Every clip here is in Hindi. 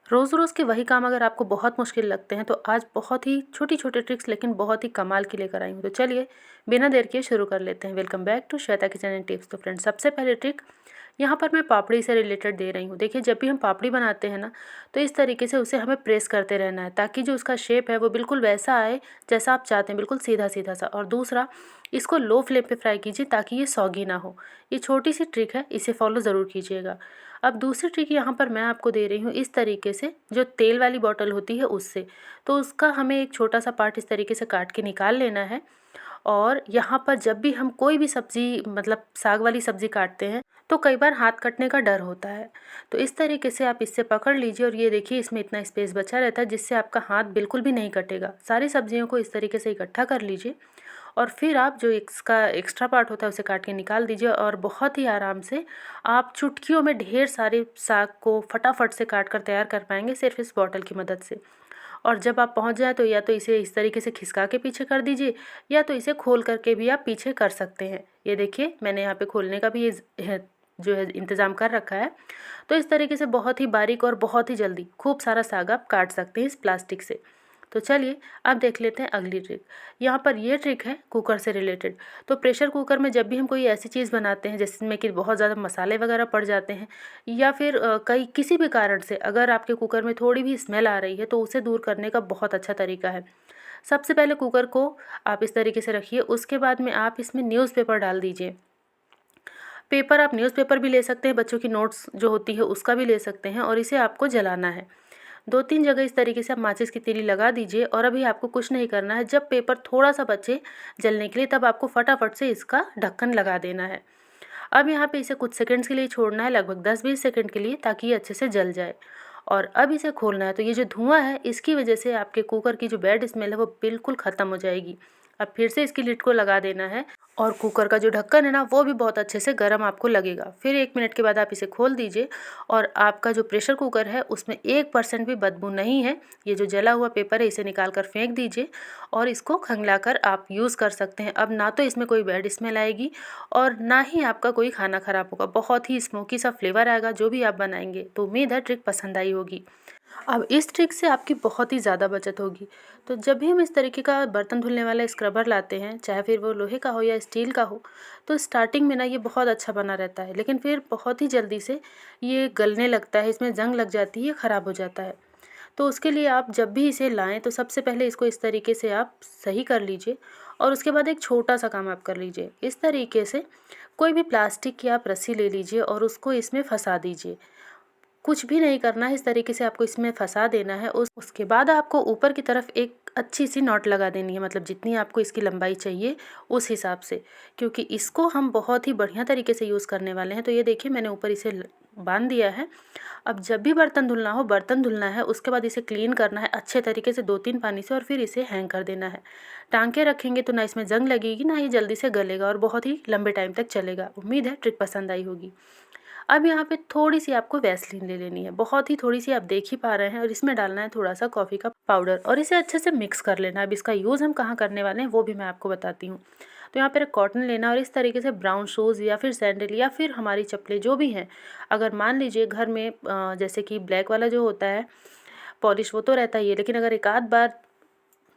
रोज़ रोज़ के वही काम अगर आपको बहुत मुश्किल लगते हैं तो आज बहुत ही छोटी छोटी ट्रिक्स लेकिन बहुत ही कमाल की लेकर आई हूँ। तो चलिए बिना देर किए शुरू कर लेते हैं। Welcome back to Shweta kitchen and tips. तो फ्रेंड्स, सबसे पहले ट्रिक यहाँ पर मैं पापड़ी से रिलेटेड दे रही हूँ। देखिए, जब भी हम पापड़ी बनाते हैं ना, तो इस तरीके से उसे हमें प्रेस करते रहना है ताकि जो उसका शेप है वो बिल्कुल वैसा आए जैसा आप चाहते हैं, बिल्कुल सीधा सीधा सा। और दूसरा, इसको लो फ्लेम पे फ्राई कीजिए ताकि ये सौगी ना हो। ये छोटी सी ट्रिक है, इसे फॉलो ज़रूर कीजिएगा। अब दूसरी ट्रिक यहाँ पर मैं आपको दे रही हूँ इस तरीके से, जो तेल वाली बॉटल होती है उससे। तो उसका हमें एक छोटा सा पार्ट इस तरीके से काट के निकाल लेना है। और यहाँ पर जब भी हम कोई भी सब्ज़ी, मतलब साग वाली सब्ज़ी काटते हैं, तो कई बार हाथ कटने का डर होता है। तो इस तरीके से आप इससे पकड़ लीजिए और ये देखिए, इसमें इतना स्पेस बचा रहता है जिससे आपका हाथ बिल्कुल भी नहीं कटेगा। सारी सब्जियों को इस तरीके से इकट्ठा कर लीजिए और फिर आप जो इसका एक्स्ट्रा पार्ट होता है उसे काट के निकाल दीजिए और बहुत ही आराम से आप चुटकियों में ढेर सारे साग को फटाफट से काट कर तैयार कर पाएंगे सिर्फ इस बॉटल की मदद से। और जब आप पहुंच जाए तो या तो इसे इस तरीके से खिसका के पीछे कर दीजिए, या तो इसे खोल करके भी आप पीछे कर सकते हैं। ये देखिए, मैंने यहाँ पे खोलने का भी जो है इंतज़ाम कर रखा है। तो इस तरीके से बहुत ही बारीक और बहुत ही जल्दी खूब सारा साग आप काट सकते हैं इस प्लास्टिक से। तो चलिए अब देख लेते हैं अगली ट्रिक। यहाँ पर ये ट्रिक है कुकर से रिलेटेड। तो प्रेशर कुकर में जब भी हम कोई ऐसी चीज़ बनाते हैं जिसमें कि बहुत ज़्यादा मसाले वगैरह पड़ जाते हैं, या फिर कई किसी भी कारण से अगर आपके कुकर में थोड़ी भी स्मेल आ रही है, तो उसे दूर करने का बहुत अच्छा तरीका है। सबसे पहले कुकर को आप इस तरीके से रखिए, उसके बाद में आप इसमें न्यूज़पेपर डाल दीजिए। पेपर, आप न्यूज़पेपर भी ले सकते हैं, बच्चों की नोट्स जो होती है उसका भी ले सकते हैं, और इसे आपको जलाना है। 2-3 जगह इस तरीके से आप माचिस की तीली लगा दीजिए और अभी आपको कुछ नहीं करना है। जब पेपर थोड़ा-सा बचे जलने के लिए, तब आपको फटाफट से इसका ढक्कन लगा देना है। अब यहाँ पे इसे कुछ सेकंड्स के लिए छोड़ना है, लगभग 10-20 सेकंड के लिए, ताकि ये अच्छे से जल जाए। और अब इसे खोलना है। तो ये जो धुआँ है, इसकी वजह से आपके कुकर की जो बैड स्मेल है वो बिल्कुल ख़त्म हो जाएगी। अब फिर से इसकी लिड को लगा देना है और कुकर का जो ढक्कन है ना, वो भी बहुत अच्छे से गर्म आपको लगेगा। फिर 1 मिनट के बाद आप इसे खोल दीजिए और आपका जो प्रेशर कुकर है उसमें 1% भी बदबू नहीं है। ये जो जला हुआ पेपर है इसे निकाल कर फेंक दीजिए और इसको खंगला कर आप यूज़ कर सकते हैं। अब ना तो इसमें कोई बैड स्मेल आएगी और ना ही आपका कोई खाना ख़राब होगा। बहुत ही स्मोकी सा फ्लेवर आएगा जो भी आप बनाएंगे। तो उम्मीद है ट्रिक पसंद आई होगी। अब इस ट्रिक से आपकी बहुत ही ज़्यादा बचत होगी। तो जब भी हम इस तरीके का बर्तन धुलने वाला स्क्रबर लाते हैं, चाहे फिर वो लोहे का हो या स्टील का हो, तो स्टार्टिंग में ना ये बहुत अच्छा बना रहता है, लेकिन फिर बहुत ही जल्दी से ये गलने लगता है, इसमें जंग लग जाती है, ख़राब हो जाता है। तो उसके लिए आप जब भी इसे लाएँ तो सबसे पहले इसको इस तरीके से आप सही कर लीजिए और उसके बाद एक छोटा सा काम आप कर लीजिए। इस तरीके से कोई भी प्लास्टिक की आप रस्सी ले लीजिए और उसको इसमें फंसा दीजिए। कुछ भी नहीं करना है, इस तरीके से आपको इसमें फंसा देना है। उसके बाद आपको ऊपर की तरफ एक अच्छी सी नॉट लगा देनी है, मतलब जितनी आपको इसकी लंबाई चाहिए उस हिसाब से, क्योंकि इसको हम बहुत ही बढ़िया तरीके से यूज़ करने वाले हैं। तो ये देखिए, मैंने ऊपर इसे बांध दिया है। अब जब भी बर्तन धुलना हो, बर्तन धुलना है, उसके बाद इसे क्लीन करना है अच्छे तरीके से 2-3 पानी से, और फिर इसे हैंग कर देना है। टांग के रखेंगे तो ना इसमें जंग लगेगी, ना ये जल्दी से गलेगा और बहुत ही लंबे टाइम तक चलेगा। उम्मीद है ट्रिक पसंद आई होगी। अब यहाँ पे थोड़ी-सी आपको वैसलीन ले लेनी है, बहुत ही थोड़ी-सी, आप देख ही पा रहे हैं, और इसमें डालना है थोड़ा-सा कॉफ़ी का पाउडर और इसे अच्छे से मिक्स कर लेना है। अब इसका यूज़ हम कहाँ करने वाले हैं वो भी मैं आपको बताती हूँ। तो यहाँ पर एक कॉटन लेना और इस तरीके से ब्राउन शूज़ या फिर सैंडल या फिर हमारी चप्पलें जो भी हैं, अगर मान लीजिए घर में जैसे कि ब्लैक वाला जो होता है पॉलिश, वो तो रहता ही है, लेकिन अगर एक आध बार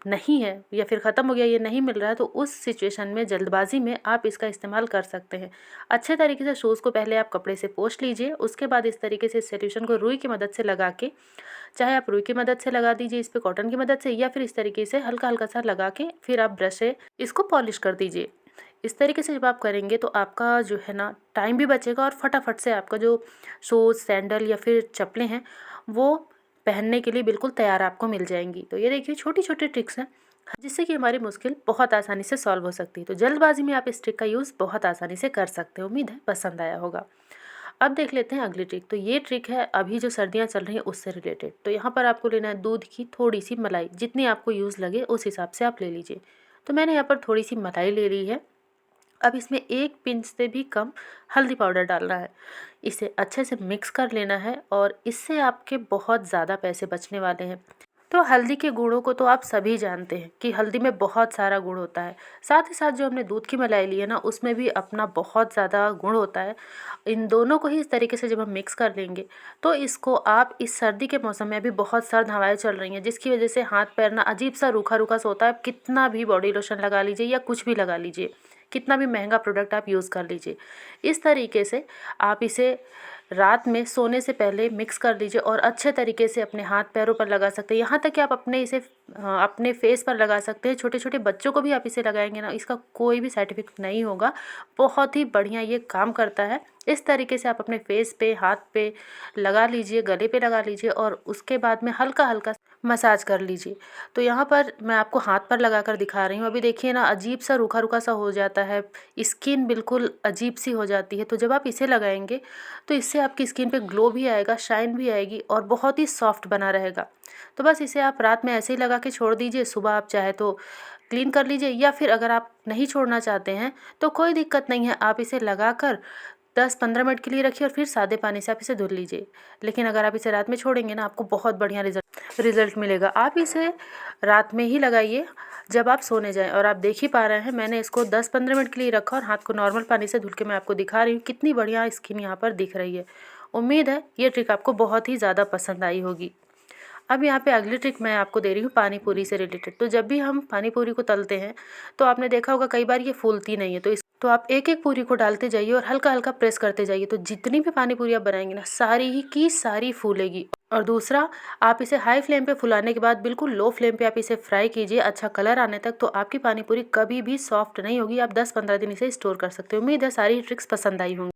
नहीं है या फिर ख़त्म हो गया, ये नहीं मिल रहा है, तो उस सिचुएशन में, जल्दबाजी में, आप इसका इस्तेमाल कर सकते हैं। अच्छे तरीके से शूज़ को पहले आप कपड़े से पोंछ लीजिए, उसके बाद इस तरीके से सॉल्यूशन को रुई की मदद से लगा के, चाहे आप रुई की मदद से लगा दीजिए इस पे, कॉटन की मदद से, या फिर इस तरीके से हल्का-हल्का सा लगा के फिर आप ब्रश से इसको पॉलिश कर दीजिए। इस तरीके से जब आप करेंगे तो आपका जो है ना, टाइम भी बचेगा और फटाफट से आपका जो शूज़, सैंडल या फिर चप्पलें हैं, वो पहनने के लिए बिल्कुल तैयार आपको मिल जाएंगी। तो ये देखिए, छोटी-छोटी ट्रिक्स हैं जिससे कि हमारी मुश्किल बहुत आसानी से सॉल्व हो सकती है। तो जल्दबाजी में आप इस ट्रिक का यूज़ बहुत आसानी से कर सकते हैं। उम्मीद है पसंद आया होगा। अब देख लेते हैं अगली ट्रिक। तो ये ट्रिक है अभी जो सर्दियाँ चल रही हैं उससे रिलेटेड। तो यहाँ पर आपको लेना है दूध की थोड़ी सी मलाई, जितनी आपको यूज़ लगे उस हिसाब से आप ले लीजिए। तो मैंने यहाँ पर थोड़ी सी मलाई ले ली है। अब इसमें 1 पिंच से भी कम हल्दी पाउडर डालना है। इसे अच्छे से मिक्स कर लेना है और इससे आपके बहुत ज़्यादा पैसे बचने वाले हैं। तो हल्दी के गुणों को तो आप सभी जानते हैं कि हल्दी में बहुत सारा गुण होता है। साथ ही साथ जो हमने दूध की मलाई ली है ना, उसमें भी अपना बहुत ज़्यादा गुण होता है। इन दोनों को ही इस तरीके से जब हम मिक्स कर लेंगे तो इसको आप इस सर्दी के मौसम में अभी बहुत सर्द हवाएं चल रही हैं, जिसकी वजह से हाथ पैर ना अजीब सा रूखा रूखा सा होता है। आप कितना भी बॉडी लोशन लगा लीजिए या कुछ भी लगा लीजिए, कितना भी महंगा प्रोडक्ट आप यूज़ कर लीजिए, इस तरीके से आप इसे रात में सोने से पहले मिक्स कर लीजिए और अच्छे तरीके से अपने हाथ पैरों पर लगा सकते हैं। यहाँ तक कि आप अपने फेस पर लगा सकते हैं। छोटे छोटे बच्चों को भी आप इसे लगाएंगे ना, इसका कोई भी साइड इफेक्ट नहीं होगा। बहुत ही बढ़िया ये काम करता है। इस तरीके से आप अपने फेस पे, हाथ पे लगा लीजिए, गले पे लगा लीजिए और उसके बाद में हल्का हल्का मसाज कर लीजिए। तो यहाँ पर मैं आपको हाथ पर लगा कर दिखा रही हूँ। अभी देखिए ना, अजीब सा रूखा रूखा सा हो जाता है, स्किन बिल्कुल अजीब सी हो जाती है। तो जब आप इसे लगाएंगे तो इससे आपकी स्किन पे ग्लो भी आएगा, शाइन भी आएगी और बहुत ही सॉफ्ट बना रहेगा। तो बस इसे आप रात में ऐसे ही लगा के छोड़ दीजिए। सुबह आप चाहे तो क्लीन कर लीजिए, या फिर अगर आप नहीं छोड़ना चाहते हैं तो कोई दिक्कत नहीं है, आप इसे लगाकर 10-15 मिनट के लिए रखिए और फिर सादे पानी से आप इसे धुल लीजिए। लेकिन अगर आप इसे रात में छोड़ेंगे ना, आपको बहुत बढ़िया रिज़ल्ट मिलेगा। आप इसे रात में ही लगाइए जब आप सोने जाएं। और आप देख ही पा रहे हैं, मैंने इसको 10-15 मिनट के लिए रखा और हाथ को नॉर्मल पानी से धुल के मैं आपको दिखा रही हूँ कितनी बढ़िया स्किन यहाँ पर दिख रही है। उम्मीद है ये ट्रिक आपको बहुत ही ज़्यादा पसंद आई होगी। अब यहाँ पे अगली ट्रिक मैं आपको दे रही हूँ पानी पूरी से रिलेटेड। तो जब भी हम पानी पूरी को तलते हैं तो आपने देखा होगा कई बार ये फूलती नहीं है, तो आप एक एक पूरी को डालते जाइए और हल्का हल्का प्रेस करते जाइए। तो जितनी भी पानी पूरी आप बनाएंगे ना, सारी ही की सारी फूलेगी। और दूसरा, आप इसे हाई फ्लेम पे फुलाने के बाद बिल्कुल लो फ्लेम पे आप इसे फ्राई कीजिए अच्छा कलर आने तक। तो आपकी पानी पूरी कभी भी सॉफ्ट नहीं होगी। आप 10-15 दिन इसे स्टोर कर सकते हो। उम्मीद है सारी ट्रिक्स पसंद आई होंगी।